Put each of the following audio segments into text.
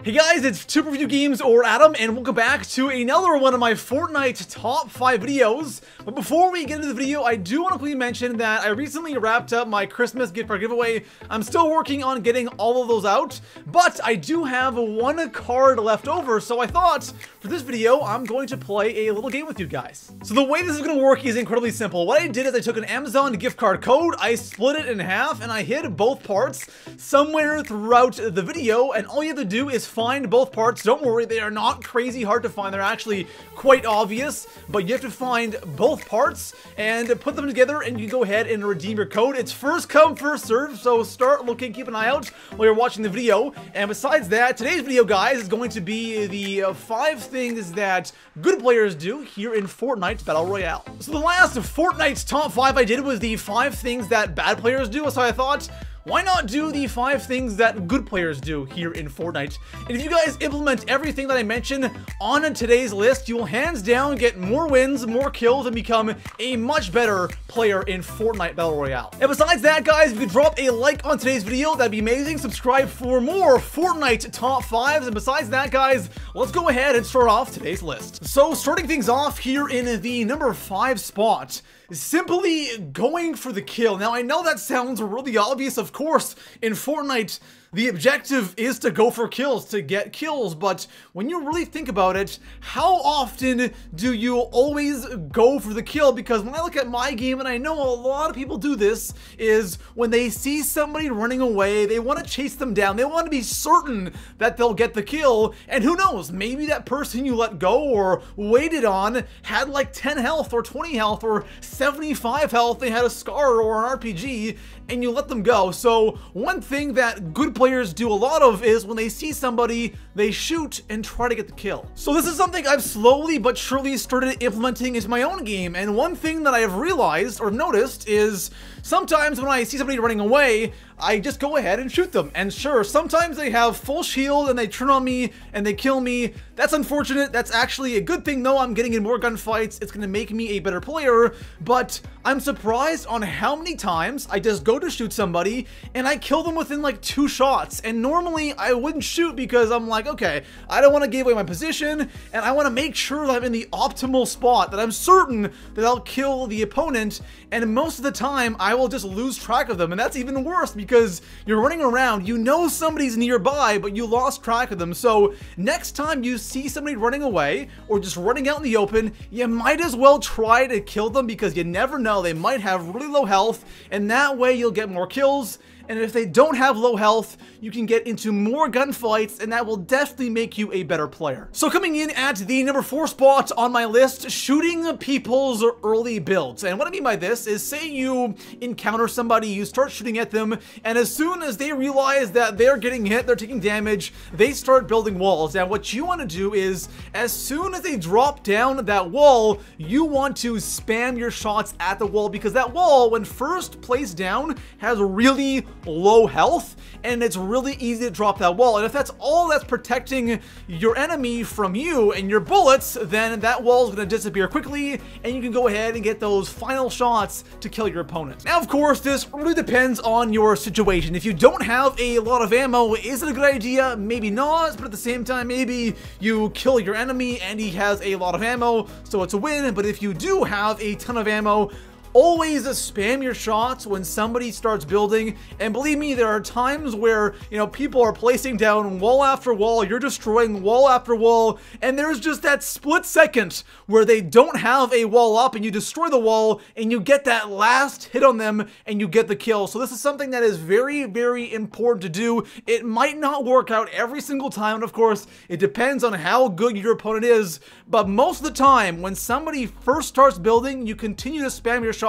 Hey guys, it's Super Review Games or Adam, and welcome back to another one of my Fortnite top 5 videos. But before we get into the video, I do want to quickly mention that I recently wrapped up my Christmas gift card giveaway. I'm still working on getting all of those out, but I do have one card left over, so I thought for this video, I'm going to play a little game with you guys. So the way this is going to work is incredibly simple. What I did is I took an Amazon gift card code, I split it in half, and I hid both parts somewhere throughout the video, and all you have to do is find both parts. Don't worry, they are not crazy hard to find. They're actually quite obvious, but you have to find both parts and put them together, and you can go ahead and redeem your code. It's first come, first serve, so start looking, keep an eye out while you're watching the video. And besides that, today's video, guys, is going to be the 5 things that good players do here in Fortnite Battle Royale. So the last Fortnite top 5 I did was the 5 things that bad players do, so I thought, why not do the 5 things that good players do here in Fortnite? And if you guys implement everything that I mentioned on today's list, you will hands down get more wins, more kills, and become a much better player in Fortnite Battle Royale. And besides that, guys, if you could drop a like on today's video, that'd be amazing. Subscribe for more Fortnite top 5s. And besides that, guys, let's go ahead and start off today's list. So starting things off here in the number 5 spot, simply going for the kill. Now, I know that sounds really obvious. Of course, in Fortnite, the objective is to go for kills, to get kills, but when you really think about it, how often do you always go for the kill? Because when I look at my game, and I know a lot of people do this, is when they see somebody running away, they want to chase them down, they want to be certain that they'll get the kill, and who knows, maybe that person you let go or waited on had like 10 health or 20 health or 75 health, they had a scar or an RPG, and you let them go. So one thing that good players do a lot of is when they see somebody, they shoot and try to get the kill. So this is something I've slowly but surely started implementing into my own game, and one thing that I have realized or noticed is sometimes when I see somebody running away, I just go ahead and shoot them. And sure, sometimes they have full shield and they turn on me and they kill me. That's unfortunate. That's actually a good thing though. I'm getting in more gunfights. It's going to make me a better player, but I'm surprised on how many times I just go to shoot somebody and I kill them within like 2 shots. And normally I wouldn't shoot because I'm like, okay, I don't want to give away my position and I want to make sure that I'm in the optimal spot, that I'm certain that I'll kill the opponent. And most of the time I will just lose track of them. And that's even worse because you're running around, you know somebody's nearby, but you lost track of them. So next time you see somebody running away or just running out in the open, you might as well try to kill them because you never know, they might have really low health, and that way you'll get more kills. And if they don't have low health, you can get into more gunfights, and that will definitely make you a better player. So coming in at the number 4 spot on my list, shooting people's early builds. And what I mean by this is, say you encounter somebody, you start shooting at them, and as soon as they realize that they're getting hit, they're taking damage, they start building walls. And what you want to do is, as soon as they drop down that wall, you want to spam your shots at the wall, because that wall, when first placed down, has really low health, and it's really easy to drop that wall. And if that's all that's protecting your enemy from you and your bullets, then that wall is going to disappear quickly, and you can go ahead and get those final shots to kill your opponent. Now, of course, this really depends on your situation. If you don't have a lot of ammo, is it a good idea? Maybe not, but at the same time, maybe you kill your enemy and he has a lot of ammo, so it's a win. But if you do have a ton of ammo, always spam your shots when somebody starts building. And believe me, there are times where, you know, people are placing down wall after wall, you're destroying wall after wall, and there's just that split second where they don't have a wall up and you destroy the wall and you get that last hit on them and you get the kill. So this is something that is very, very important to do. It might not work out every single time, and of course, it depends on how good your opponent is, but most of the time, when somebody first starts building, you continue to spam your shots,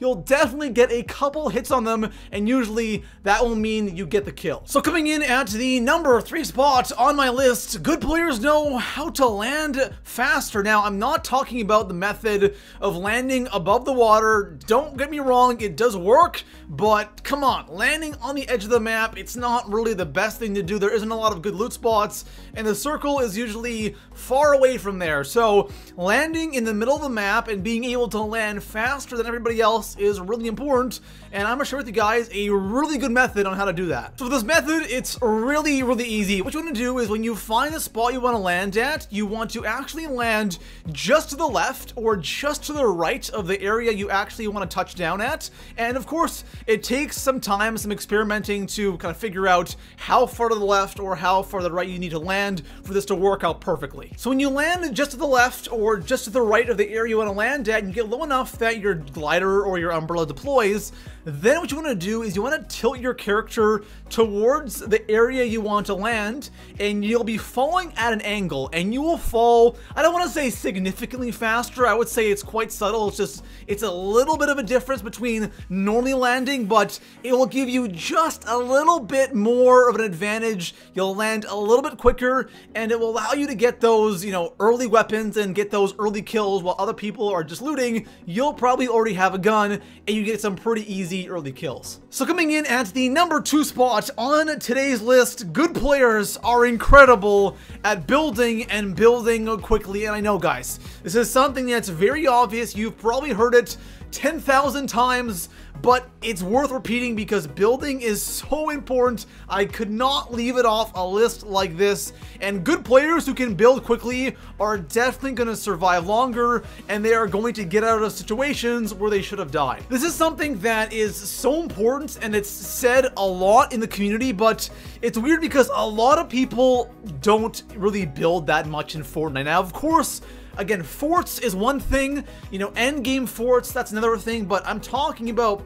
you'll definitely get a couple hits on them, and usually that will mean you get the kill. So coming in at the number 3 spot on my list, good players know how to land faster. Now, I'm not talking about the method of landing above the water. Don't get me wrong, it does work, but come on, landing on the edge of the map, it's not really the best thing to do. There isn't a lot of good loot spots, and the circle is usually far away from there. So landing in the middle of the map and being able to land faster than everybody else is really important, and I'm gonna share with you guys a really good method on how to do that. So for this method, it's really easy. What you want to do is when you find the spot you want to land at, you want to actually land just to the left or just to the right of the area you actually want to touch down at. And of course, it takes some time, some experimenting to kind of figure out how far to the left or how far to the right you need to land for this to work out perfectly. So when you land just to the left or just to the right of the area you want to land at, and you get low enough that your glider or your umbrella deploys, then what you want to do is you want to tilt your character towards the area you want to land, and you'll be falling at an angle, and you will fall, I don't want to say significantly faster, I would say it's quite subtle, it's a little bit of a difference between normally landing, but it will give you just a little bit more of an advantage. You'll land a little bit quicker, and it will allow you to get those, early weapons and get those early kills while other people are just looting. You'll probably already have a gun, and you get some pretty easy early kills. So coming in at the number 2 spot on today's list, good players are incredible at building and building quickly. And I know, guys, this is something that's very obvious. You've probably heard it 10,000 times, but it's worth repeating because building is so important. I could not leave it off a list like this. And good players who can build quickly are definitely going to survive longer, and they are going to get out of situations where they should have died. This is something that is so important, and it's said a lot in the community, but it's weird because a lot of people don't really build that much in Fortnite. Now, of course, again, forts is one thing, end game forts, that's another thing, but I'm talking about,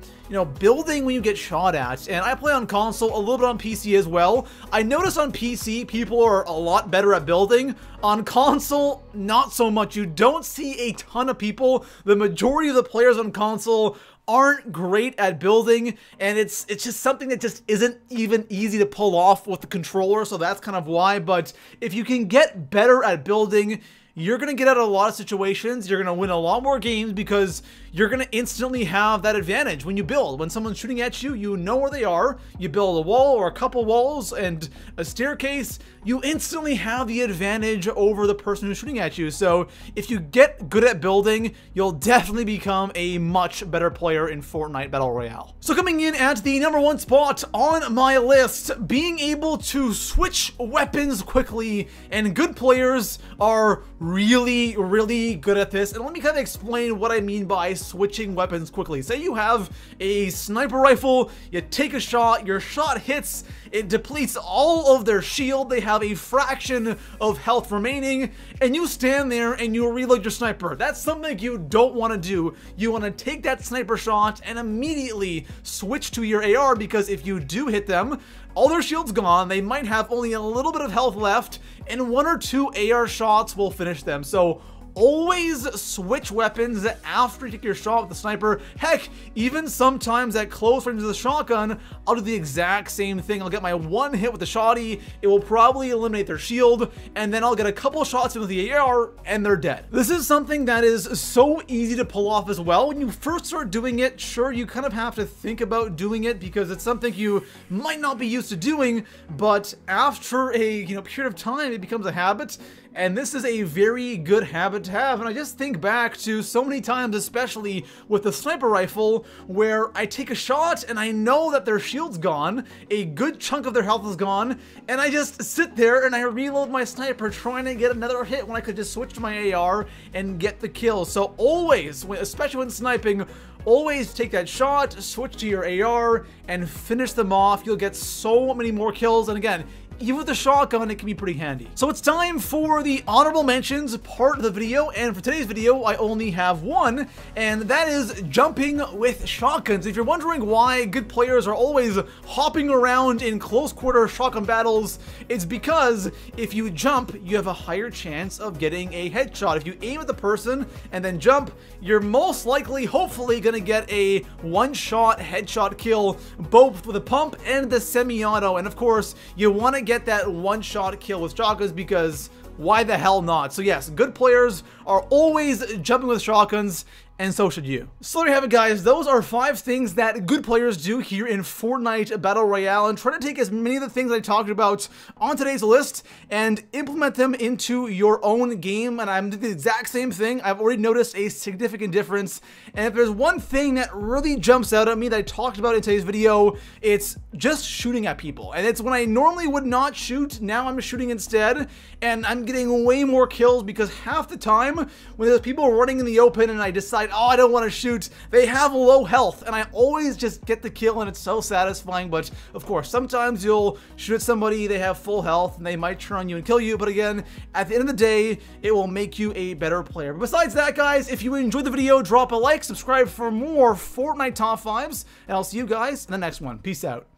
building when you get shot at. And I play on console, a little bit on PC as well. I notice on PC, people are a lot better at building. On console, not so much. You don't see a ton of people. The majority of the players on console aren't great at building, and it's just something that just isn't even easy to pull off with the controller, so that's kind of why. But if you can get better at building, you're going to get out of a lot of situations. You're going to win a lot more games because you're going to instantly have that advantage when you build. When someone's shooting at you, you know where they are. You build a wall or a couple walls and a staircase, you instantly have the advantage over the person who's shooting at you. So if you get good at building, you'll definitely become a much better player in Fortnite Battle Royale. So coming in at the number 1 spot on my list, being able to switch weapons quickly, and good players are really good at this. And let me kind of explain what I mean by switching weapons quickly. Say you have a sniper rifle, you take a shot, your shot hits, it depletes all of their shield, they have a fraction of health remaining, and you stand there and you reload your sniper. That's something you don't want to do. You want to take that sniper shot and immediately switch to your AR, because if you do hit them, all their shield's gone, they might have only a little bit of health left, and 1 or 2 AR shots will finish them. So always switch weapons after you take your shot with the sniper. Heck, even sometimes at close range of the shotgun, I'll do the exact same thing. I'll get my 1 hit with the shotty, it will probably eliminate their shield, and then I'll get a couple shots in with the AR, and they're dead. This is something that is so easy to pull off as well. When you first start doing it, sure, you kind of have to think about doing it because it's something you might not be used to doing, but after a period of time, it becomes a habit. And this is a very good habit to have. And I just think back to so many times, especially with the sniper rifle, where I take a shot and I know that their shield's gone, a good chunk of their health is gone, and I just sit there and I reload my sniper trying to get another hit when I could just switch to my AR and get the kill. So always, especially when sniping, always take that shot, switch to your AR, and finish them off. You'll get so many more kills. And again, even with the shotgun, it can be pretty handy. So it's time for the honorable mentions part of the video, and for today's video, I only have one, and that is jumping with shotguns. If you're wondering why good players are always hopping around in close quarter shotgun battles, it's because if you jump, you have a higher chance of getting a headshot. If you aim at the person and then jump, you're most likely, hopefully, gonna get a one-shot headshot kill, both with the pump and the semi-auto. And of course, you want to get that one-shot kill with shotguns because why the hell not? So yes, good players are always jumping with shotguns, and so should you. So there you have it, guys. Those are 5 things that good players do here in Fortnite Battle Royale, and try to take as many of the things I talked about on today's list and implement them into your own game. And I'm doing the exact same thing. I've already noticed a significant difference, and if there's one thing that really jumps out at me that I talked about in today's video, it's just shooting at people. And it's when I normally would not shoot, now I'm shooting instead, and I'm getting way more kills because half the time when there's people running in the open and I decide, oh, I don't want to shoot, they have low health, and I always just get the kill, and it's so satisfying. But of course, sometimes you'll shoot at somebody, they have full health, and they might turn on you and kill you, but again, at the end of the day, it will make you a better player. But besides that, guys, if you enjoyed the video, drop a like, subscribe for more Fortnite top 5s, and I'll see you guys in the next one. Peace out.